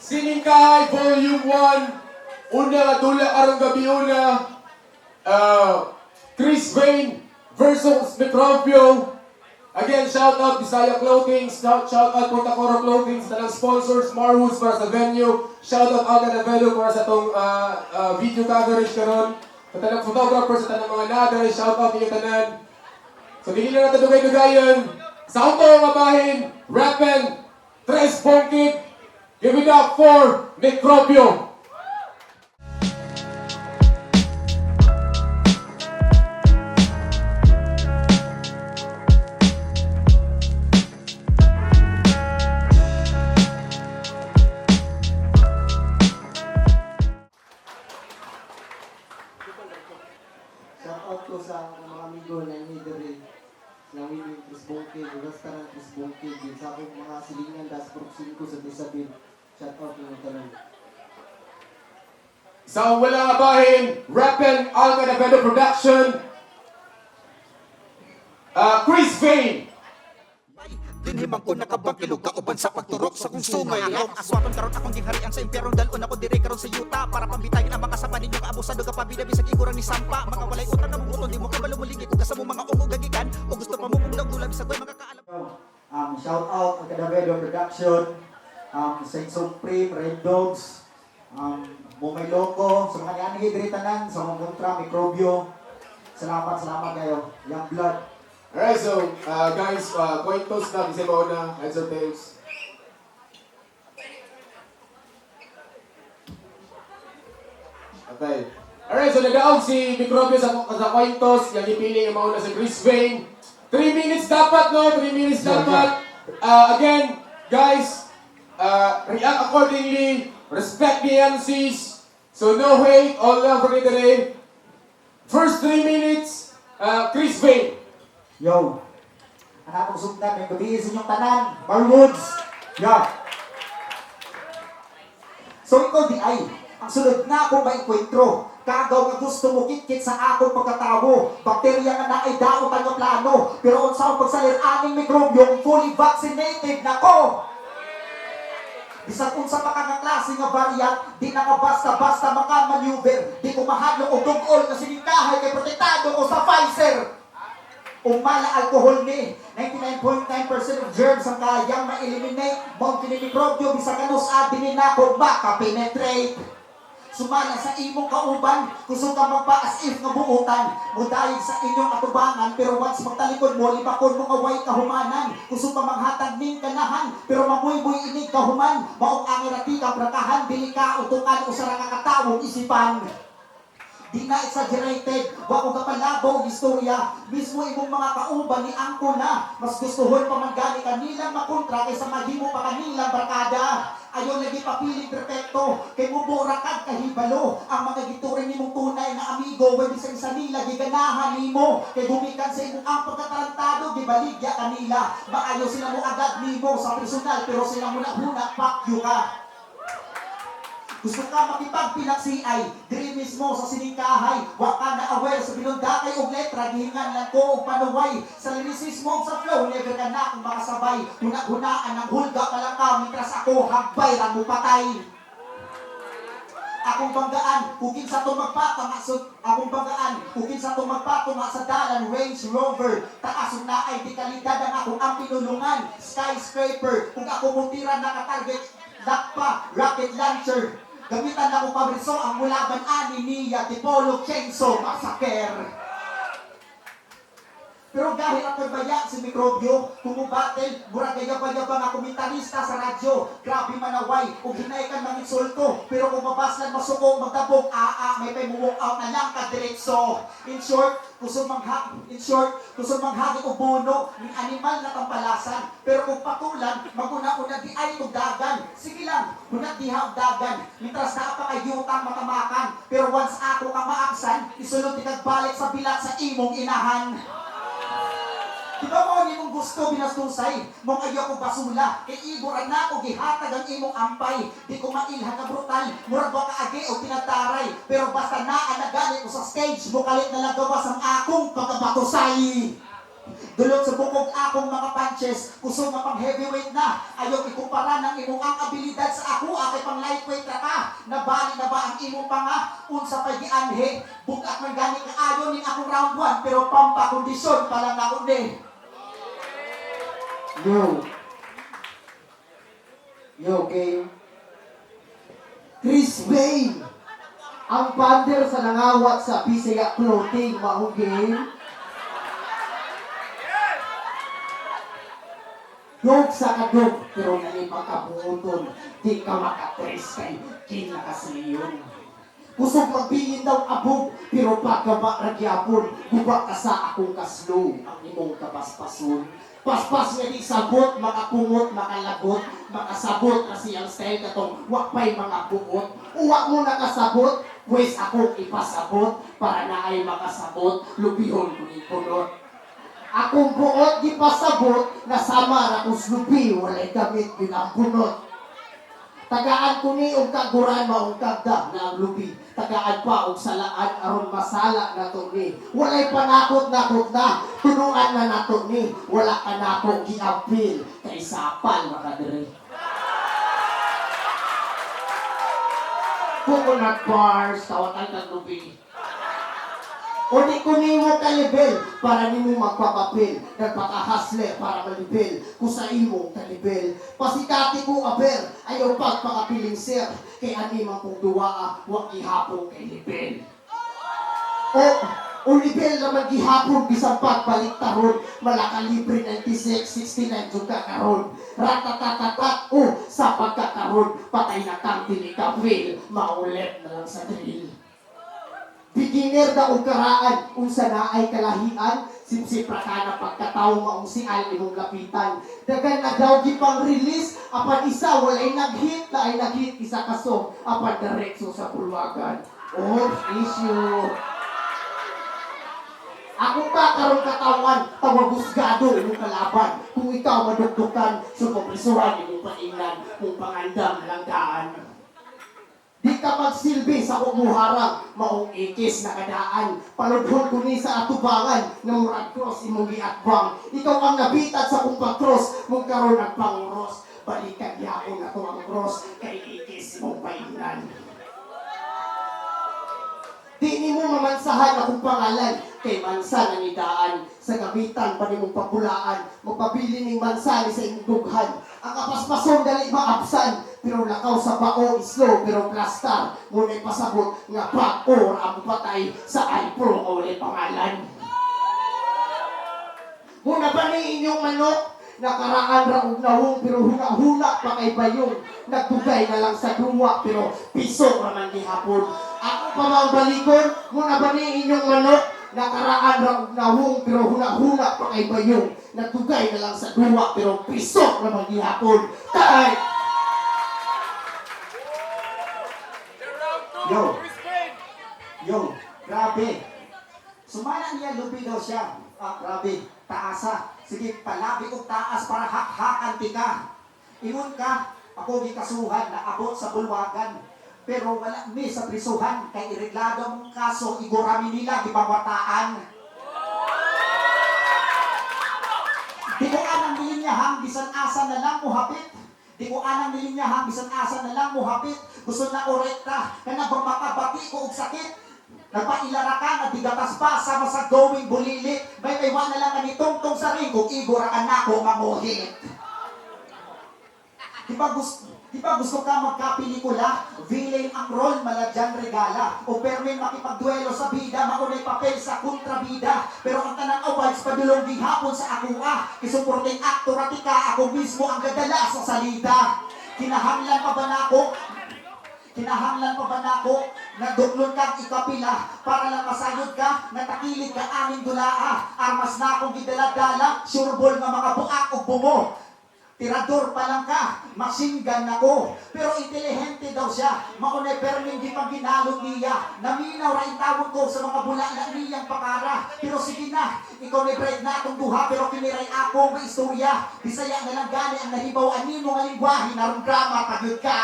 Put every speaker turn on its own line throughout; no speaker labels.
Siningkahay Volume 1, una nga dula karong gabi una, Chris Vane versus Microbio. Again, shout out Bisaya Clothing, shout out Punta Coro Clothing, sa talang sponsors, Marwoods para sa venue, shout out Alga Navelo para sa itong video coverage karon, sa talang photographer, sa talang mga nader, shout out niyo tanan. So, hindi na natin dugay-dugayan. Sa auto nga bahin, Rappen, Tres Bongkid, give it up for Microbio.
Shout out ko sa mga amigo na Nidere, na Winning Chris Bongkid, Restaurant Chris Bongkid, sa akong mga silingan das Proxin ko sa Disabil. Shout out ko ng tanong.
Sa wala nga bahin, Rappen, Alga Navelo Production, Chris Vane.
Dinhimang ko nakabangkilog kauban sa pagturok sa kong sungay ang aswaton karon akong gingharian sa impyerno dalon ako dire karon sa yuta para pambitayin ang mga sapa ninyo abusado ka pabida bisag igurang ni sampa mga walay utang na bubuton di mo kabalo muligi kung kasamo mga ungog gagikan o gusto pa mo mugdag dula bisag way mga kaalam.
Shout out ang Navelo Production, Saint Supreme, Red Dogs, Mumay Loco, sa mga nianigay diri tanan, sa mga kontra, Microbio. Salamat kayo. Young Blood.
Alright, so guys, coin toss na, kasi mauna, heads or tails. Okay. Alright, so nag-out si Microbio sa coin toss, yung ipili yung mauna si Chris Vane. 3 minutes dapat, no? 3 minutes dapat. Again, guys, react accordingly, respect the MCs. So no hate, all love for today. First 3 minutes, Chris Vane.
Yo, anak kong sugdan, may gabi sa inyong tanan, Marwoods. Yeah. So ikaw di ay, ang sunod na akong maenkwentro, kagaw nga gusto mo kitkit sa akong pagkatawo, bakterya nga na ay daot ang plano, pero unsa ang pagsalir-aning Microbio, fully vaccinated na ko. Bisag unsa pa ka nga klase nga variant, di na ka basta-basta makamaneuver, di ko mahadlok og dugol na siningkahay kay protektado ko sa Pfizer. Umala alcohol ni 99.9% of germs ang kayang ma-eliminate mong kinimikrobyo bisag kanus adin na ko maka-penetrate. Sumala sa imong kauban kusog ka magpa-as if nga buutan mudayeg sa inyong atubangan pero once magtalikod mo libakon mo away kahumanan kusog ka maghatag ning kanahan pero mamuy-buy inig kahuman maong angirati ka brakahan dili ka utukan usara ka katawong isipan. Di na exaggerated, wako ka palabaw istorya, mismo imong mga kauban ni angko na, mas gustuhon pa man gani kanilang makontra kaysa mahimo pa kanilang barkada. Ayaw lagi papiling perfecto, kay muburakad kahibalo, ang mga gituring nimong tunay na amigo, way bisag sa nila, giganahan nimo, kay gumikan sa imong ang pagkatarantado, gibaligya kanila, maayo sila mo agad nimo sa personal, pero sila mo na fuck you ka. Gusto ka makipagpinaksiay, diri mismo sa siningkahay, wa ka na aware sa binundakay og letra, gihingan lang ko og panuway, sa linisismo sa flow, never ka na akong makasabay, hunaan ang hulga ka lang ka, mitras ako, hagbay, lang mo patay. Akong banggaan, kung kinsa to magpatama sa dalan, Range Rover, taasong na ay di kalidad ang akong ang pinulungan, skyscraper, kung ako mutira nakatarget, lakpa, rocket launcher, gamitan na ko pabriso ang mulaban ani niya, Tipolo, Chainsaw, Massacre. Pero dahil ako'y baya si Mikrobyo, kumubatel, murag gayabang nga komentarista sa radyo. Grabe manaway, o hinay ka ng insulto. Pero kung mabaslan masukong, magtabog, may walk out na lang kadiretso. In short, kusog manghagit o buno, ng animal na kampalasan. Pero kung patulan, maguna-una di ay tugdagan. Sige lang, hunat di dagan. Mitras na pa kay yutang matamakan. Pero once ako kang maaksan, isunod di kagbalik sa bilat sa imong inahan. Di ba mo ang imong gusto binastusay? Mong ayaw ko basula, kay iburan na ako gihatag ang imong ampay. Di ko mailhan na brutal, murag ba kaagi o tinataray. Pero basta na nagalit ko sa stage, mukalit na lagawas ang akong pagkabatusay. Dulot sa bukog akong mga punches, kusog nga pang heavyweight na. Ayaw ikumpara ng imong ang abilidad sa ako, akay pang lightweight na ka. Nabali na ba ang imong panga? Unsa pa'y gianhe, bukat ng gani ka ayon ning akong round 1, pero pampakondisyon pa lang ako ni.
Yo, game. Chris Payne, ang pander sa nangawat sa Bisaya Clothing, maong game. Dog sa kadog, pero nalipang kabuuton, di ka makatris kay king nakasliyon. Kusog magbingin daw abog, pero pagkaba ragyapon, guba ka sa akong kaslo, ang imong kabaspason. Paspas nga di sabot, makapungot, makalagot, makasabot na siyang style katong wakpay mga buot. Uwak mo nakasabot, pues akong ipasabot, para na ay makasabot, lubihon ko ni punot. Akong buot di pasabot, nasama na kong slubi, walay gamit bilang bunot. Tagaan ko ni og kaguran maong kagda na ang lubi. Tagaan pa og salaan aron masala na to ni. Walay panakot na, tunuan na nato ni. Wala ka na ako giapil kay sapal makadiri. Coconut bars, tawatan ng lubi. O di ko nimo kalibel para nimo magpapapil. Nagpaka-hustler para malibel kung sa imong kalibel. Pasikati ko aber, ayaw pagpakapiling sir. Kay animang kong duwaa, wag ihapon kay libel. O libel naman gihapon bisang pagbalik taron. Malakalibre 96, 69 yung kakaroon. Ratatatatat, sa pagkakaroon. Patay na kang tinikapil, maulit na lang sa drill. Beginner na og karaan, unsa na ay kalahian, simsipra ka na pagkataw maong si Al imong lapitan. Dagan na daw gipang release, apan isa walay nag-hit, na ay nag-hit isa kaso, apan diretso sa pulwagan. Issue. Ako ka karong katawan, tawagusgado imong kalaban. Kung ikaw madugdukan, supoprisuhan imong paingnan, kung pangandam langgaan. Di ka magsilbi sa kumuharang, maong ikis na kadaan. Paludhon ko ni sa atubangan, na murag cross imong giatbang. Ikaw ang nabitad sa kong pag-cross, mong karon nagpanguros. Balikan yapon na to ang cross, kay ikis mong painan. Di ni mo mamansahan akong pangalan, kay mansa na nidaan. Sa gabitan pa ni mong papulaan, magpabili ning mansa ni sa imong dughan. Ang kapaspason dali maapsan, pero lakaw sa bao islo, pero plastar. Nguna'y pasabot nga pag-or ang patay sa iPro o ulit pangalan. Muna ba ni inyong manok? Nakaraan raog nahong, pero huna-huna pa kay bayong. Nagtugay na lang sa duwa, pero piso raman di hapon. Ako pa mang balikon, muna ba ni inyong manok? Nakaraan raog nahong, pero huna-huna pa kay bayong. Nagtugay na lang sa duwa, pero piso raman di hapon. Tay!
Yo, grabe. Sumala niya, lubi daw siya. Grabe, taasa. Sige, palabi og taas para hak-hakan tika. Ingon ka, ako gikasuhan na abot sa bulwagan. Pero wala mi sa prisuhan, kay ireglado mong kaso, igurami nila, gibabataan. Di ko anang nilinyahang, bisan asa na lang mo hapit. Di ko anang nilinyahang, bisan asa na lang mo hapit. Gusto na orekta, kana bang makabati ko og sakit. Nagpailara ka, nagdigatas pa, sama sa going bulilit. May na lang kanitong sa ring, kung igura ka na ko mamuhit. Di ba gusto ka magkapelikula? Villain ang role, malagyan regala. O permin makipagduelo sa bida, maunay papel sa kontrabida. Pero ang tanang awards, padulong gihapon sa akua. Isuporting aktor at ika, ako mismo ang gadala sa salida. Kinahanglan pa ba nako na duklon kang ikapila para lang masayod ka, natakilid ka aming dulaa. Armas na akong gidala-dala, sureball nga mga buak o bumo. Tirador pa lang ka, machine gun ako. Pero intelihente daw siya, maunay permin di pang ginalo niya. Naminaw ra itawag ko sa mga bula na niyang pakara. Pero sige na, ikaw ni bread na akong duha, pero kiniray ako may istorya. Bisaya na lang gani ang nahibaw animo nga lingwahe, narong drama, pagod ka.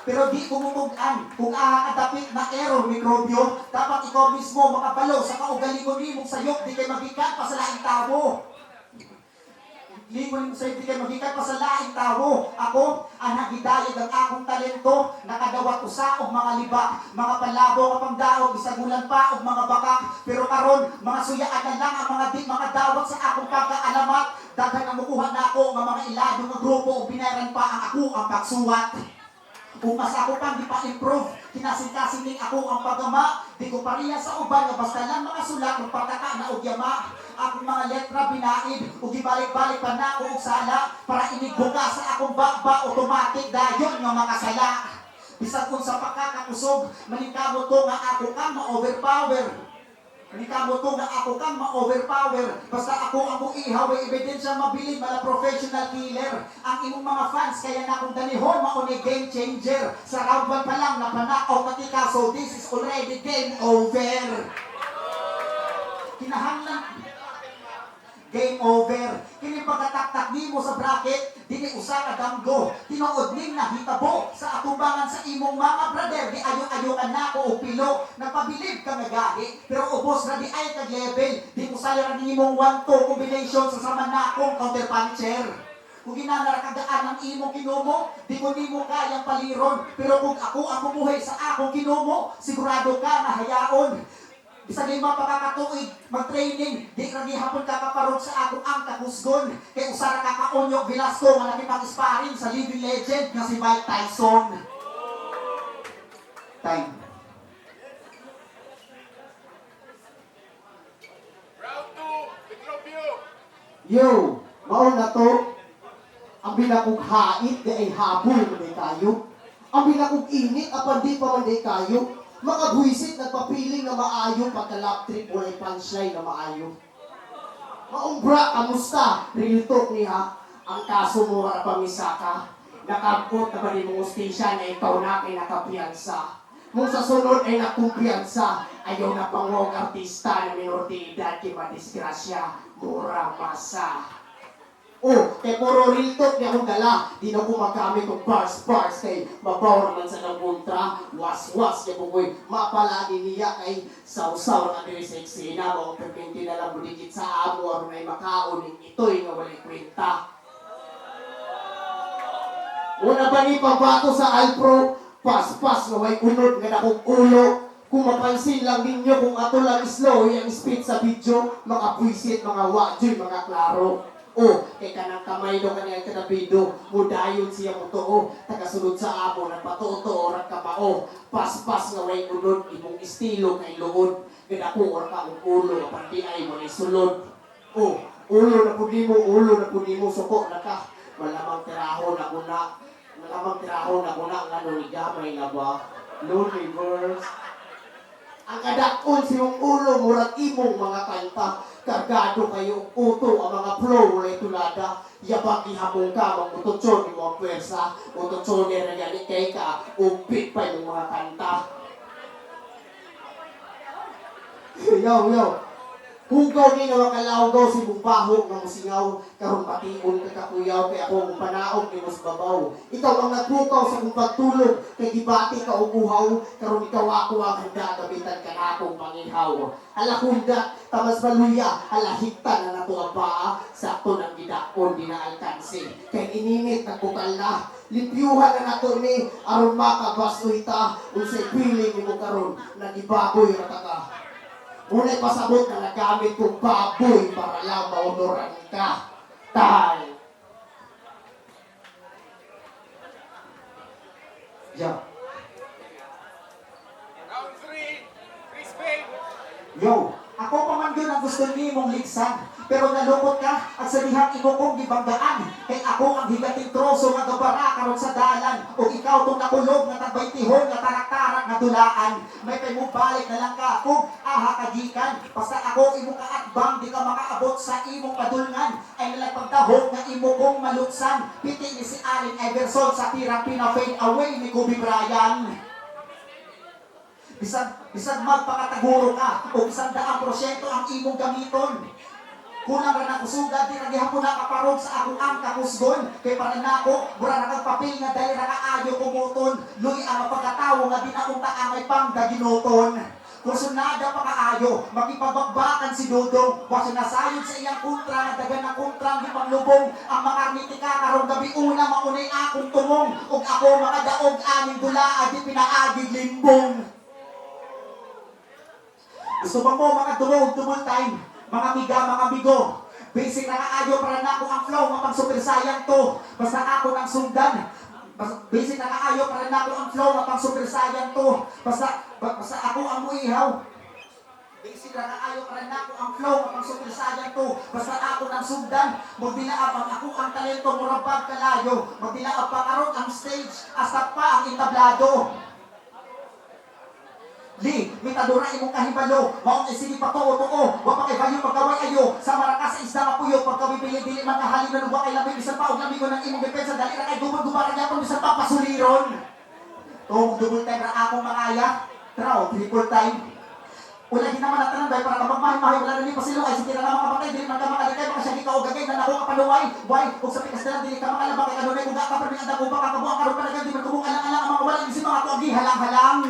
Pero di kumumugan kung aakadapit na error mikrobyo, dapat ikaw mismo makabalo sa kaugalingon nimong sayop, di kay magikan pa sa laing tao. Lingon mo sa'yo, di kay magikan pa sa laing tao. Ako, ang nagidayag ang akong talento, nakadawat ko sa og mga liba, mga palabo kapang daog, isagulan pa og mga baka. Pero karon, mga suyaan na lang ang mga dawat sa akong pagkaalamat. Daghan ang mukuha na ako ng mga ilado ng grupo o binayaran pa ang ako ang pagsuwat. Kung mas ako pang di pa improve, kinasing-kasing ako ang pagama. Di ko pariya sa uban nga basta lang mga sulat ng pataka na ugyama. Akong mga letra binaid, ug ibalik-balik pa na ako og sala para inigbuka sa akong bakba automatic dayon nga mga sala. Bisag kung sa pagkakakusog, manikamo to nga ako kang ma-overpower. Manikamo to nga ako kang ma-overpower. Basta ako ang ihaw ay ebidensya mabilin mala professional killer. Ang imong mga fans kaya na akong danihon mauni game changer. Sa round 1 pa lang napanakaw katika, so this is already game over. Kinahanglan game over. Kini pagkataktak nimo sa bracket, dili usa ka damgo. Tinuod ning nahitabo sa atubangan sa imong mga brother. Di ayo-ayokan na ako og pilo. Nagpabilib ka nga gahi, pero ubos na di ay kag level. Di mo sayang ang imong 1-2 combination sa sama na akong counter puncher. Kung ginanarakagaan ang imong kinumo, di ko nimo kayang paliron. Pero kung ako ang bumuhay sa akong kinumo, sigurado ka na hayaon. Bisag lima pakakatuig, mag-training, di ka gihapon kakaparod sa akong ang kakusgon. Kay usara kakaonyog Velasco, nga nakipag-sparring sa living legend nga si Mike Tyson. Time.
Round 2, Microbio.
Yo, mao na to. Ang binakog hait, di ay habol man di kayo. Ang binakog init, apan di pa man di kayo. Mga buwisit nagpapiling na maayo, pagka-lap trip, walay punchline na maayo. Maumbra, kamusta? Real talk niya. Ang kaso mo para pamisaka. Nakabot na ba ni mong ustisya na ikaw na kay nakapiyansa. Mung sa sunod ay nakumpiyansa, ayaw na pangwag artista na minor de edad kay madisgrasya, mura masa. Oh, kay puro real talk niya akong dala. Di na ko magamit ng bars kay mabaw naman sa ng kontra. Was niya bukoy. Mapalagi niya kay sausaw na diri sa eksena. Mga pagpinti na lang budikit sa amo. Aron ay makauning ito'y nga walang kwenta. Una ba ni pabato sa Alpro? Pas na way unod nga akong ulo. Kung mapansin lang ninyo kung ato lang slow yung speed sa video, mga puisit, mga wadyoy, mga klaro. O, kay kanang kamay do kaniyang kanabido, mudayon siya mo to, tagasunod sa amo, nagpatuto, orat kamao, pas nga way unod, imong estilo kay luod, gadako or ka ang ulo, pandi ay mo ni sulod. O, ulo na po mo, suko na ka, malamang tiraho na kuna, nga nung gamay na ba, Lord reverse. Ang kadakon si mong ulo, murag imong mga kanta, kargado kayo uto ang mga flow walay tulada. Yabang ihamong ka, magmutotson yung mga pwersa, mutotson na nagani kay ka, umpit pa yung mga kanta. Yo. Hugaw ni nga makalawgaw si bumbahog nga musingaw, karong patiun ka kakuyaw, kay ako ang panaog ni mas babaw. Ikaw ang nagbukaw sa kong pagtulog, kay gibati ka uguhaw, karong ikaw ako ang handa, gamitan ka na akong pangihaw. Alakunda, tamas maluya, alahiktan na nato ang paa, sakto ng gidakon, di na alkansi. Kay ininit na bukal na, limpyuhan na nato ni, aron makabastoy ta, unsay piling ni mo karon, nagibaboy rata ka. Una'y pasabot na nagamit kong baboy para lang maunuran ka. Time.
Yeah.
Round 3, Chris Payne.
Yo, ako pa man yun ang gusto ni mong ligsan. Pero nalungkot ka at sa dihang imo kong gibanggaan. Kay ako ang higating troso nga gabara karon sa dalan. O ikaw tong nakulog nga tagbaytihon nga tarak-tarak nga dulaan. May kay mo balik na lang ka kung aha kagikan. Basta ako imo kaatbang di ka makaabot sa imong padulngan. Ay nalagpagtahog nga imo kong maluksan. Piti ni si Allen Iverson sa tirang pina-fade away ni Kobe Bryant. Bisag magpakataguro ka o bisag 100% ang imong gamiton. Kunang ra nakusugad di ra gihapon nakaparod sa akong ang kakusgon kay para nako mura ra kag papel nga dali ra kaayo kumuton luy ang pagkatawo nga dinaunta angay pang daginuton. Kung sunada pa kaayo makipabagbakan si Dodong wa sinasayod sa iyang kontra nga dagan na kontra di paglubong ang makarnitika karong gabi una maunay akong tumong ug ako makadaog aning dula di pinaagig limbong. Gusto ba mo mga durog double time? Mga miga, mga bigo, basic na kaayo para na ako ang flow, mapang super saiyan to. Basta ako ng sundan. Basic na kaayo para na ako ang flow, mapang super saiyan to. Basta ako ang muihaw. Basic na kaayo para na ako ang flow, mapang super saiyan to. Basta ako ng sundan. Magdilaabang ako ang talento, murabag kalayo. Magdilaab pa karon ang stage, hasta pa ang entablado. Li, mitadura imong kahibalo, maong isini pa to, wa pa kay bayo pagkaway ayo, sa marakas sa isda mapuyo, pagkabibili-bili man kahalin na wa kay lamig, bisan pa og lamig ng imong depensa, dali ra kay gubad-gubara gyapon bisan pa pasuliron. Tong double time ra akong makaya, traw triple time. Wala din naman natanan bay para kapagmahay-mahay wala na ni pasilo ay sige na nga mga patay, dili man ka makalikay, baka siya ikaw gagay na nako kapaluway. Why? Kung sa pikas na dili ka makalabang kay kanunay kung ka permi anda ko pa kakabuang karon pa na di man kubong alang-alang ang mga wala isip mga tuagi halang-halang.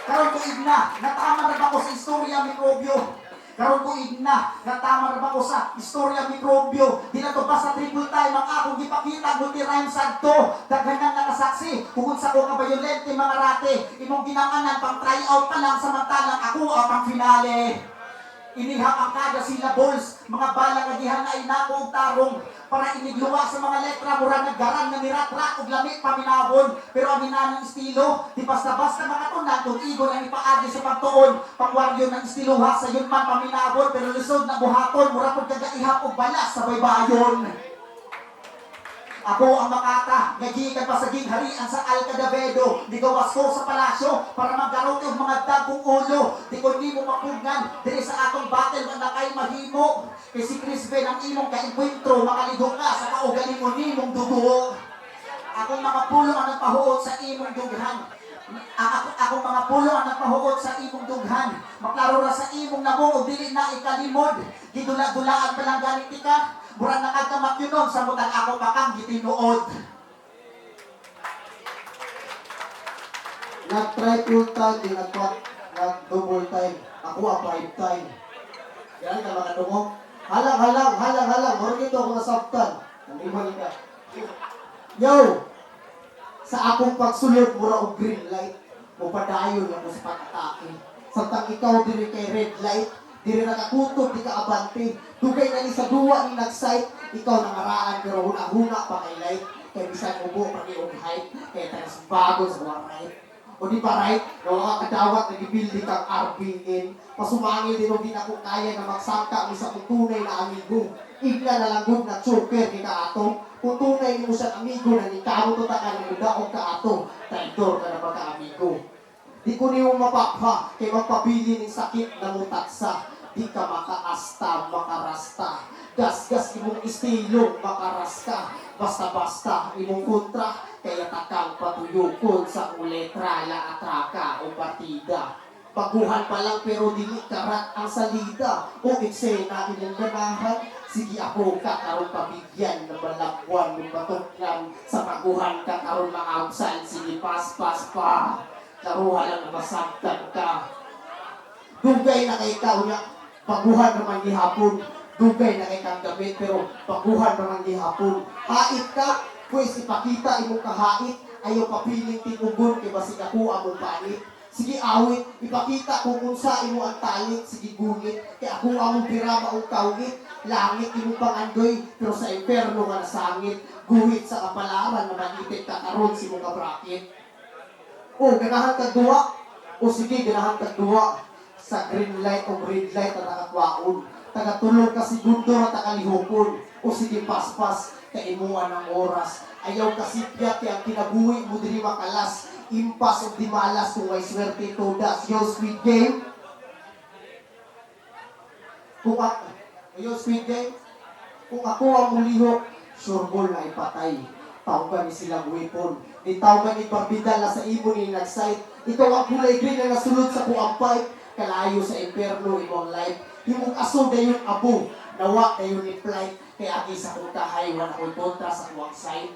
Karon ko igna, natama na ba ko sa istorya mikrobyo? Karon ko igna, natama na ba ko sa istorya mikrobyo? Di na to basta triple time ang akong gipakita, multi-rhyme sadto. Daghan nang nakasaksi, kung sa ko kabayolente mga rate. Imong ginanganan pang try out pa lang samantalang ako ang finale. Inihang ang kada syllables, mga bala nga dihan ay nako og tarong para inigluwa sa mga letra mura naggaran nga nirat-rat og lamig paminawon. Pero ang hinanang estilo, di basta-basta mga tunan kung igo lang ipaagi sa pagtuon. Pangwaryo ng estilo ha sa yun man paminawon, pero lisod na buhaton mura pud kagaihap og balas sa baybayon. Ako ang makata, nagikan pa sa gingharian sa Alcadavedo. Di gawas ko sa palasyo para magkaroon ng mga dagong ulo. Di ko ni mo mapugnan, dili sa atong battle na kay mahimo. Kay si Chris Ben ang imong kainkwentro, makaligo ka sa kaugaling mo ni mong dugo. Akong mga pulo ang nagpahuot sa imong dughan. Akong mga pulo ang nagpahuot sa imong dughan. Maklaro ra sa imong nabong o dili na ikalimod. Gidula-dulaan pa lang ganit ka. Murang nakagkamak yun nun, samutan ako pakang gitinuod.
Nag-triple time, di nag-double time. Ako ang 5 time. Yan ka mga tungo. Halang. Murag ito ako nasabtan. Nandibali ka. Yo! Sa akong pagsulod, mura og green light. Mupadayon ako sa pag-atake. Samtang ikaw diri kay red light. Diri nakakutob, di ka abante. Dugay na ni sa duwa ni nag-sight. Ikaw nangaraan, pero huna-huna pa kay light. Kaya bisan ubo pa ni og height. Kaya tagas bago sa mga right. O di ba right? Nawa kadawat, nag-building kang RBN. Pasumangil din o di na ko kaya na magsangka sa tunay na amigo. Igla na lang good na choker ni kaato. Kung tunay mo sa amigo na ni kamo to takan mo daog kaato. Traidor ka na magka-amigo. Di ko niyo mapapha, kay magpabili ng sakit na mutaksa. Di ka makaasta, makarasta. Gas-gas imong estilo, makarasta. Basta-basta imong kontra, kaya takang patuyukon sa uletra, laatraka o partida. Baguhan pa lang pero dili karat ang salida. O eksena inyong ganahan, sige ako karon pabigyan na balakwan ng batuklan. Sa baguhan ka karon maabsan, sige pas-pas pa. Karuha lang masabtan ka. Dugay na kay ka unya, baguhan naman ni hapon. Dugay na kay kang gamit pero baguhan naman ni hapon. Hait ka, pues ipakita imong kahait. Ayaw papiling tinugon kay basig ako among panit. Sige awit, ipakita kung unsa imo ang talit, sige gunit. Kaya ako among pira maong kawit, langit imo pangandoy, pero sa imperno nga nasangit. Guhit sa kapalaran na manipit ka karon si mo kabrakit. O, ganahan kag duwa. O sige, ganahan kag duwa. Sa green light o red light na nakatwaon. Tagatulog ka segundo na takalihupon. O sige, paspas, kaimuan ng oras. Ayaw kasipyat kaya ang kinabuhi mo diri makalas. Impas o di malas kung may swerte todas. Yo, Squid Game. Yo, Squid Game. Kung ako ang mulihok, sureball na ipatay. Tawgan ni silang weapon. Di tawgan ni Barbidal na sa imo ni nag-sight. Ito ang kulay green na nasulod sa kuang pipe. Kalayo sa imperno imong life. Himong aso dayon abo. Nawa dayon ni flight. Kaya agi sa kong kahay, wala ko'y kontra sa kuang sight.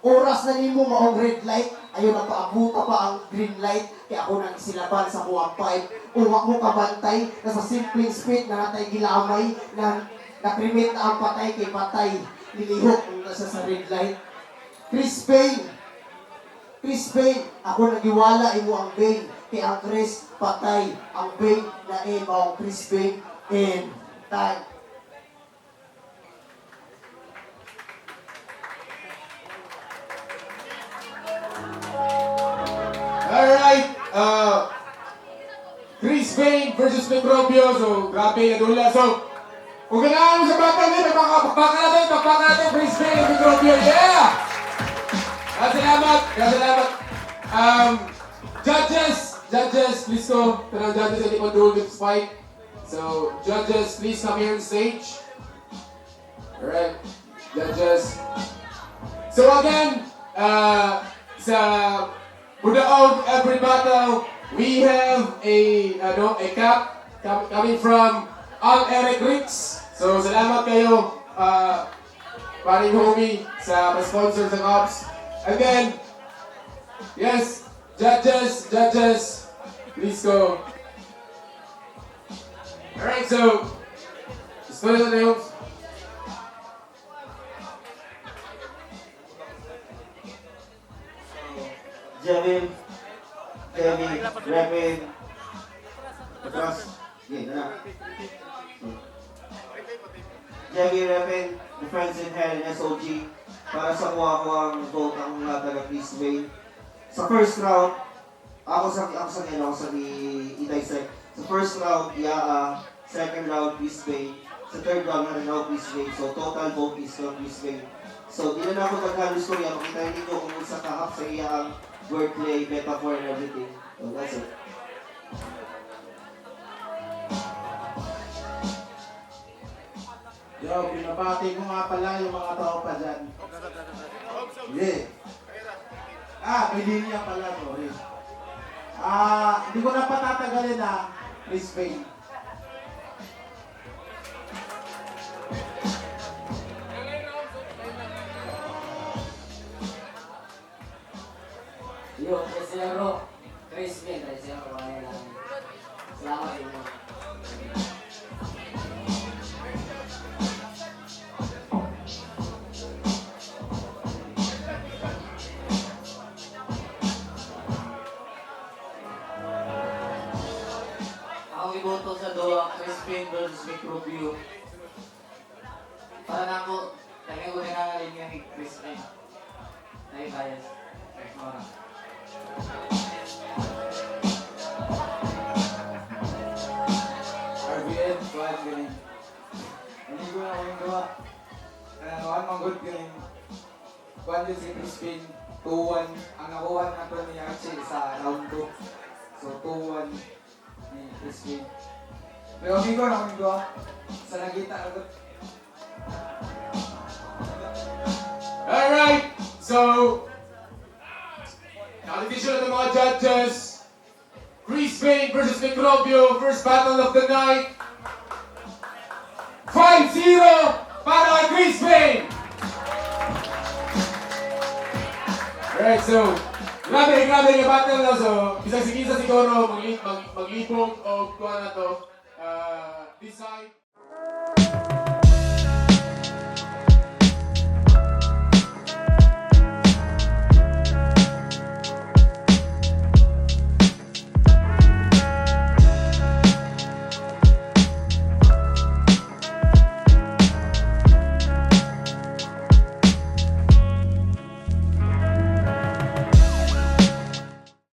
Oras na nimo maong red light, ayaw na paabuta pa ang green light, kaya ako nang isilaban sa kuwang pipe. Uwak mo kabantay, na sa simpleng speed na natay gilamay, na nakrimit na ang patay kay patay. Nilihok kung nasa sa red light. Chris Payne, ako nagiwala imo ang Bane, kaya ang Chris patay, ang Bane na maong Chris Payne, and time.
Alright, Chris Payne versus Microbio. So, grabe yung dula. So, kung ganahan mo sa batang nito, pakpaka natin, Chris Payne and Microbio. Yeah! Salamat. Judges, please go. Pero judges, hindi pa dulo this fight. So, judges, please come here on stage. Alright, judges. So again, sa Budaog every battle, we have a cap coming from Al Eric Ricks. So salamat kayo, paring homie sa sponsors ng Ops. And then, yes, judges, please go. Alright, so, story na yung
Javin, Rapid, Atras, Javin, Rapid, the Friends in Hell, and SOG, para sa kuha-kuha ang vote ang taga Chris Bay. Sa first round, ako sa i-dissect. Sa first round, Iaa, second round, Chris Bay. Sa third round, na Chris Bay. So total vote is from Chris Bay. So di na ako naghalos ko yan, makita nyo kung sa kahap sa iyang wordplay, metaphor, and everything. So that's it.
Yo, pinabati ko nga pala yung mga tao pa dyan. Yeah. May linya pala, sorry. Hindi ko na patatagalin na Chris Payne.
Yo, Presidero, Chris Payne, Presidero, salamat din mo. Ako iboto sa doa, Chris Payne versus Microbio. Para na ako, kaya ko rin ang linya ni Chris Payne. Dahil bias. Ora.
RBN, kuhan galing. Hindi ko na kung gawa. Kuhan mang good galing. Kuhan din si Chris Payne, 2-1. Ang nakuha na ito ni Archie sa round 2. So 2-1 ni Chris Payne. Pero hindi ko na kung gawa. Sa nagita agad.
Alright, so competition of the mga judges. Chris Payne versus Microbio, first battle of the night. 5-0 para kay Chris Payne. Alright, so grabe yung battle na. So bisag sigisa siguro maglipong o kuha na to. Decide.